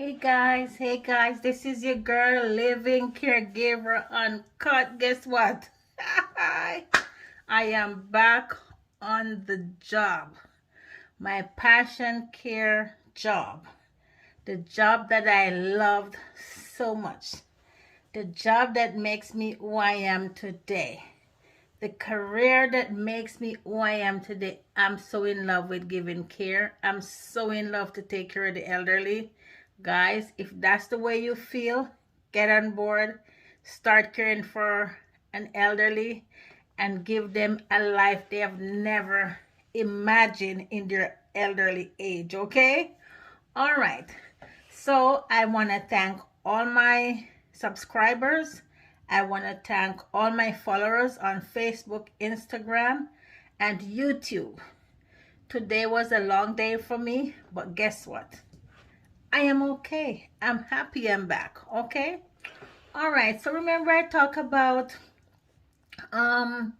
Hey guys, this is your girl living caregiver uncut. Guess what? I am back on the job. My passion care job. The job that I loved so much. The job that makes me who I am today. The career that makes me who I am today. I'm so in love with giving care. I'm so in love to take care of the elderly. Guys, if that's the way you feel, get on board. Start caring for an elderly and give them a life they have never imagined in their elderly age, okay? All right. So I want to thank all my subscribers. I want to thank all my followers on Facebook, Instagram, and YouTube. Today was a long day for me, but guess what? I am okay. I'm happy I'm back, okay? All right, so remember I talk about um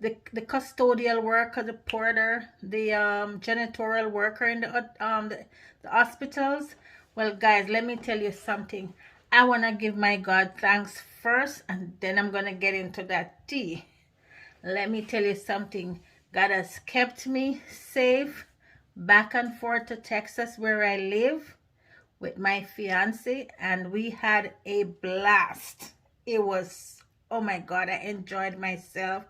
the custodial worker, the porter, the janitorial worker in the hospitals. Well, guys, let me tell you something. I want to give my God thanks first, and then I'm going to get into that tea. Let me tell you something. God has kept me safe back and forth to Texas where I live with my fiance, and we had a blast. It was, oh my God, I enjoyed myself.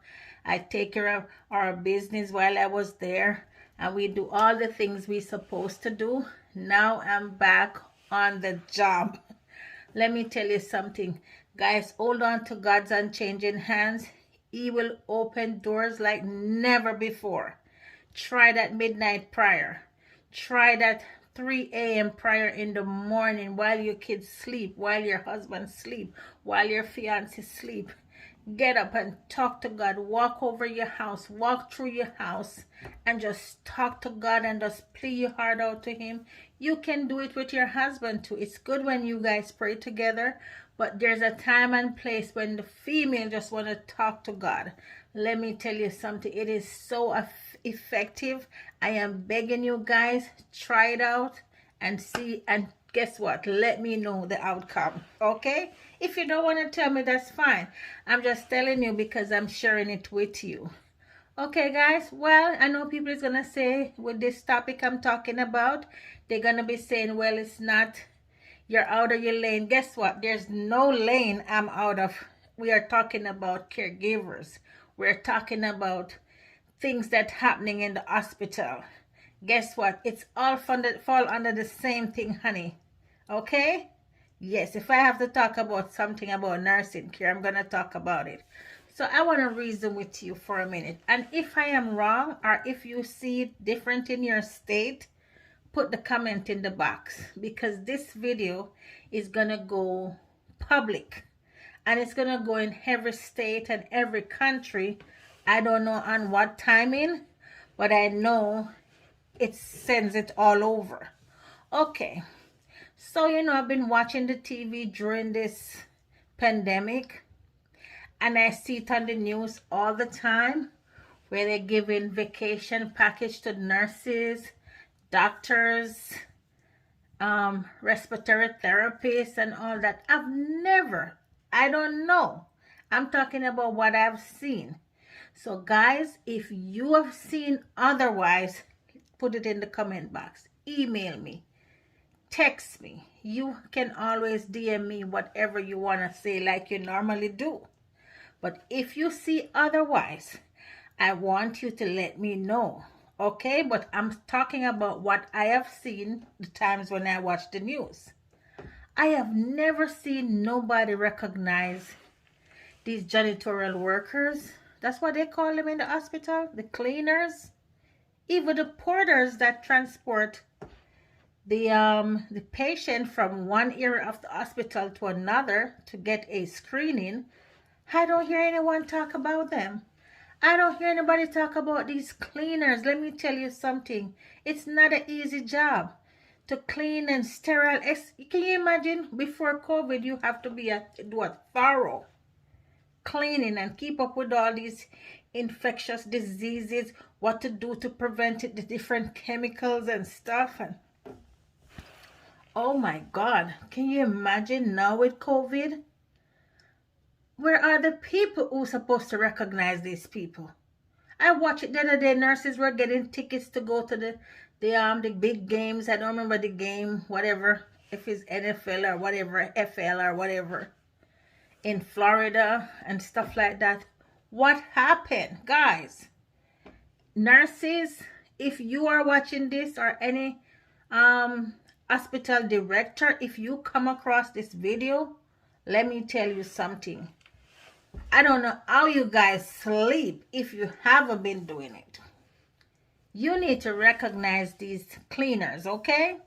I take care of our business while I was there, and we do all the things we supposed to do. Now I'm back on the job. Let me tell you something. Guys, hold on to God's unchanging hands. He will open doors like never before. Try that midnight prayer. Try that 3 a.m. prayer in the morning while your kids sleep, while your husband sleep, while your fiance sleep. Get up and talk to God. Walk over your house. Walk through your house and just talk to God and just plead your heart out to Him. You can do it with your husband too. It's good when you guys pray together, but there's a time and place when the female just want to talk to God. Let me tell you something. It is so effective. I am begging you guys, try it out and see, and guess what? Let me know the outcome, okay? If you don't want to tell me, that's fine. I'm just telling you because I'm sharing it with you. Okay, guys. Well, I know people is going to say with this topic I'm talking about, they're going to be saying, well, it's not, you're out of your lane. Guess what? There's no lane I'm out of. We are talking about caregivers. We're talking about things that happening in the hospital. Guess what? It's all fall under the same thing, honey. Okay? Yes, if I have to talk about something about nursing care, I'm going to talk about it. So I want to reason with you for a minute. And if I am wrong, or if you see it different in your state, put the comment in the box. Because this video is going to go public. And it's going to go in every state and every country. I don't know on what timing, but I know it sends it all over. Okay. So, I've been watching the TV during this pandemic, and I see it on the news all the time where they're giving vacation package to nurses, doctors, respiratory therapists, and all that. I don't know. I'm talking about what I've seen. So, guys, if you have seen otherwise, put it in the comment box. Email me. Text me. You can always DM me whatever you want to say like you normally do. But if you see otherwise, I want you to let me know. Okay? But I'm talking about what I have seen the times when I watch the news. I have never seen nobody recognize these janitorial workers. That's what they call them in the hospital. The cleaners. Even the porters that transport the patient from one area of the hospital to another to get a screening. I don't hear anyone talk about them. I don't hear anybody talk about these cleaners. Let me tell you something. It's not an easy job to clean and sterile. Can you imagine before COVID you have to be thorough cleaning and keep up with all these infectious diseases, what to do to prevent it, the different chemicals and stuff. And Oh my God, can you imagine now with COVID? Where are the people who are supposed to recognize these people? I watched it the other day. Nurses were getting tickets to go to the big games. I don't remember the game, whatever, if it's NFL or whatever, FL or whatever, in Florida and stuff like that. What happened, guys? Nurses, if you are watching this, or any hospital director, if you come across this video, let me tell you something. I don't know how you guys sleep if you haven't been doing it. You need to recognize these cleaners, okay?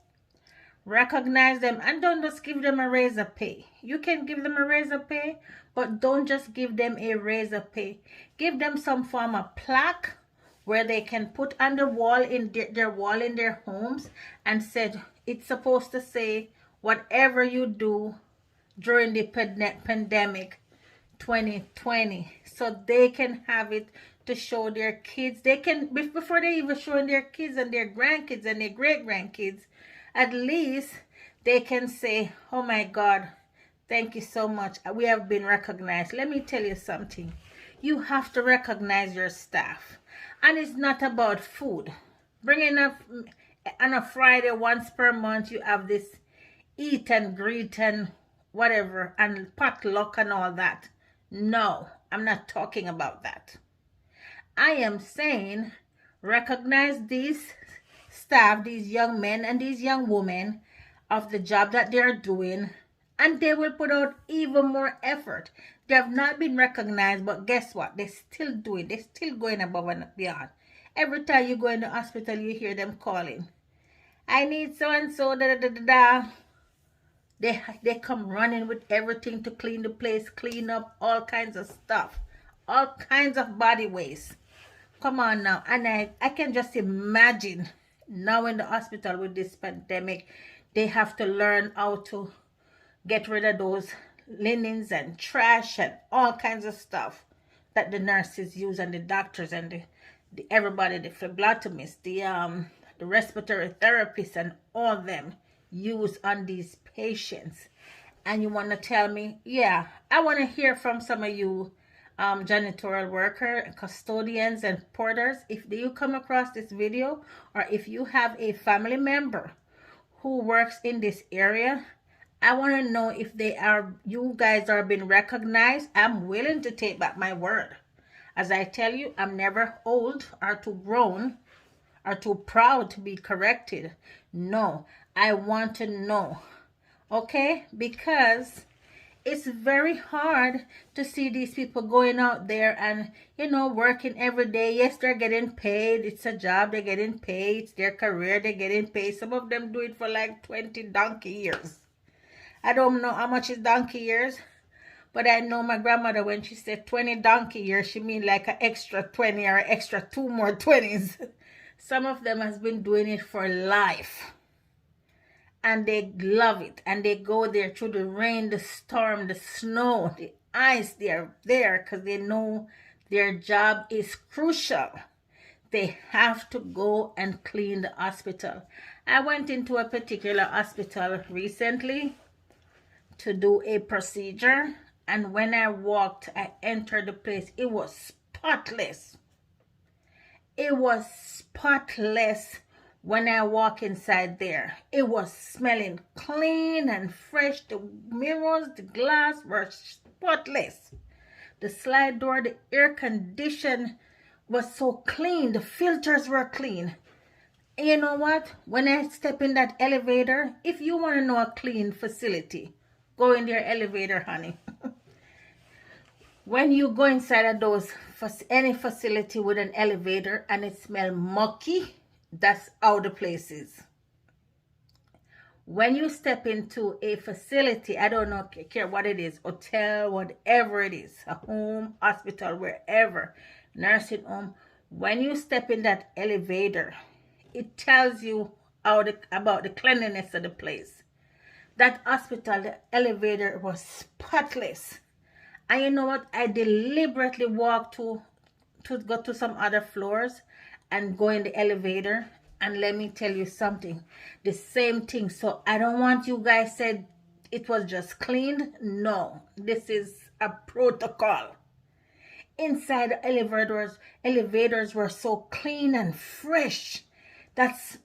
Recognize them, and don't just give them a raise of pay. You can give them a raise of pay, but don't just give them a raise of pay. Give them some form of plaque where they can put on the wall in their wall in their homes, and said it's supposed to say, whatever you do during the pandemic 2020, so they can have it to show their kids. They can, before they even showing their kids and their grandkids and their great grandkids, at least they can say, oh my God, thank you so much, we have been recognized. Let me tell you something. You have to recognize your staff, and it's not about food. Bringing up on a Friday once per month, you have this eat and greet and whatever and potluck and all that. No, I'm not talking about that. I am saying recognize these staff, these young men and these young women, of the job that they're doing, and they will put out even more effort. They have not been recognized, but guess what? They're still doing. They're still going above and beyond. Every time you go in the hospital, you hear them calling, I need so and so, da da da da da. They come running with everything to clean the place, clean up all kinds of stuff, all kinds of body waste. Come on now. And I can just imagine now in the hospital with this pandemic, they have to learn how to get rid of those linens and trash and all kinds of stuff that the nurses use, and the doctors and the everybody, the phlebotomists, the respiratory therapists and all them use on these patients. And you want to tell me, yeah, I want to hear from some of you janitorial worker, custodians and porters. If you come across this video, or if you have a family member who works in this area, I want to know if you guys are being recognized. I'm willing to take back my word. As I tell you, I'm never old or too grown or too proud to be corrected. No, I want to know, okay? Because it's very hard to see these people going out there and, working every day. Yes, they're getting paid. It's a job. They're getting paid. It's their career. They're getting paid. Some of them do it for like 20 donkey years. I don't know how much is donkey years, but I know my grandmother, when she said 20 donkey years, she mean like an extra 20 or extra 2 more 20s. Some of them has been doing it for life. And they love it. And they go there through the rain, the storm, the snow, the ice. They're there because they know their job is crucial. They have to go and clean the hospital. I went into a particular hospital recently to do a procedure. And when I entered the place, it was spotless. It was spotless. When I walk inside there, it was smelling clean and fresh. The mirrors, the glass were spotless. The slide door, the air condition was so clean. The filters were clean. And you know what? When I step in that elevator, if you want to know a clean facility, go in their elevator, honey. When you go inside of any facility with an elevator and it smells mucky, that's how the place is. When you step into a facility, I don't know, care what it is, hotel, whatever it is, a home, hospital, wherever, nursing home, when you step in that elevator, it tells you about the cleanliness of the place. That hospital, the elevator was spotless. And you know what? I deliberately walked to go to some other floors and go in the elevator. And let me tell you something, the same thing. So I don't want you guys said it was just cleaned. No, this is a protocol. Inside the elevators were so clean and fresh. That's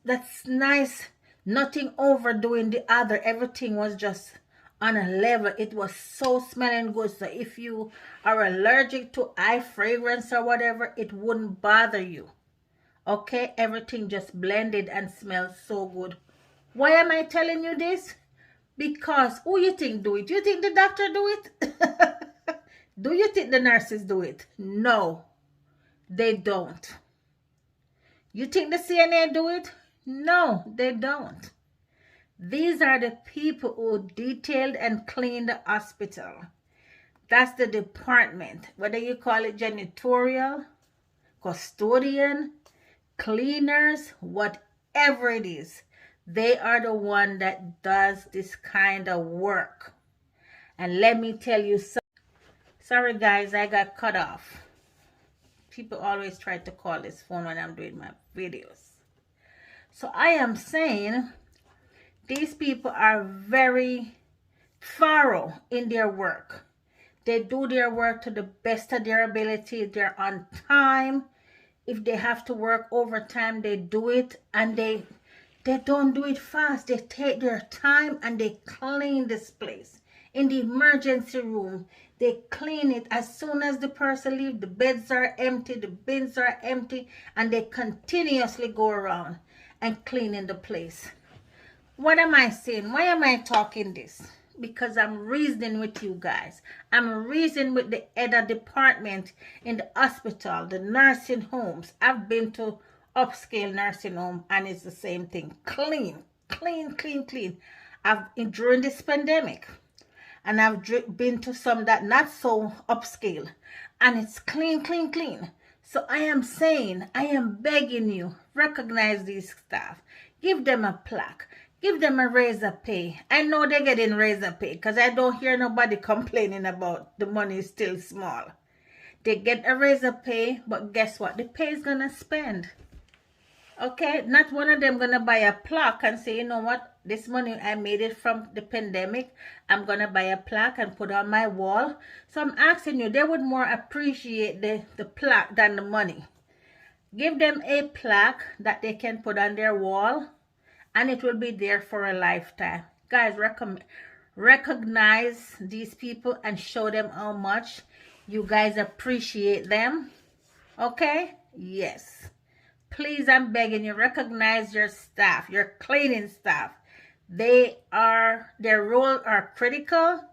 nice. Nothing overdoing the other. Everything was just on a level. It was so smelling good. So if you are allergic to eye fragrance or whatever, it wouldn't bother you. Okay, everything just blended and smells so good. Why am I telling you this? Because who you think do it? You think the doctor do it? Do you think the nurses do it? No, they don't. You think the CNA do it? No, they don't. These are the people who detailed and cleaned the hospital. That's the department. Whether you call it janitorial, custodian, cleaners, whatever it is, they are the one that does this kind of work. And let me tell you something. Sorry guys, I got cut off. People always try to call this phone when I'm doing my videos. So I am saying these people are very thorough in their work. They do their work to the best of their ability. They're on time. If they have to work overtime, they do it, and they don't do it fast. They take their time and they clean this place. In the emergency room, they clean it as soon as the person leaves. The beds are empty, the bins are empty, and they continuously go around and cleaning the place. What am I saying? Why am I talking this? Because I'm reasoning with you guys. I'm reasoning with the other department in the hospital, the nursing homes. I've been to upscale nursing home and it's the same thing. Clean, clean, clean, clean. During this pandemic, and I've been to some that not so upscale, and it's clean, clean, clean. So I am saying, I am begging you, recognize these staff. Give them a plaque. Give them a raise of pay. I know they're getting raise of pay because I don't hear nobody complaining about the money is still small. They get a raise of pay, but guess what? The pay is going to spend. Okay? Not one of them going to buy a plaque and say, you know what? This money, I made it from the pandemic. I'm going to buy a plaque and put on my wall. So I'm asking you, they would more appreciate the plaque than the money. Give them a plaque that they can put on their wall, and it will be there for a lifetime. Guys, recognize these people and show them how much you guys appreciate them. Okay? Yes. Please, I'm begging you, recognize your staff, your cleaning staff. Their role are critical,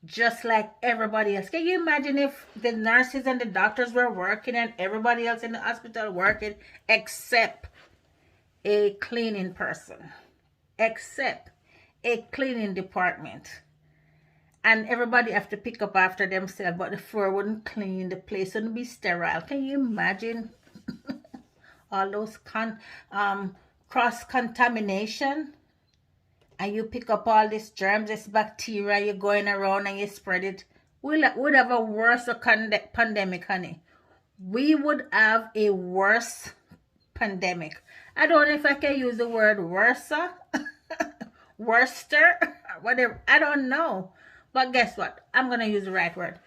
just like everybody else. Can you imagine if the nurses and the doctors were working and everybody else in the hospital working except a cleaning person, except a cleaning department, and everybody have to pick up after themselves, but the floor wouldn't clean, the place wouldn't be sterile. Can you imagine all those cross-contamination, and you pick up all these germs, this bacteria, you're going around and you spread it? We'd have a worse pandemic, honey. We would have a worse pandemic. I don't know if I can use the word worser, worster, whatever. I don't know. But guess what? I'm going to use the right word.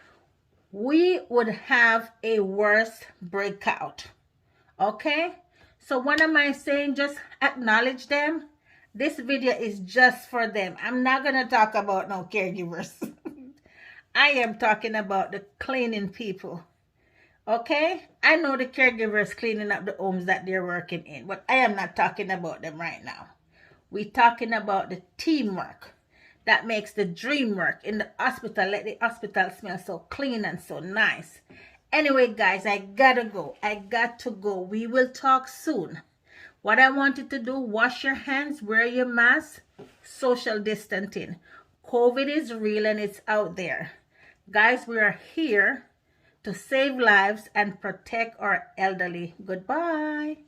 We would have a worse breakout. Okay? So what am I saying? Just acknowledge them. This video is just for them. I'm not going to talk about no caregivers. I am talking about the cleaning people. Okay? I know the caregivers cleaning up the homes that they're working in, but I am not talking about them right now. We're talking about the teamwork that makes the dream work in the hospital. Let the hospital smell so clean and so nice. Anyway, guys, I gotta go. I got to go. We will talk soon. What I want you to do, wash your hands, wear your mask, social distancing. COVID is real and it's out there. Guys, we are here to save lives and protect our elderly. Goodbye.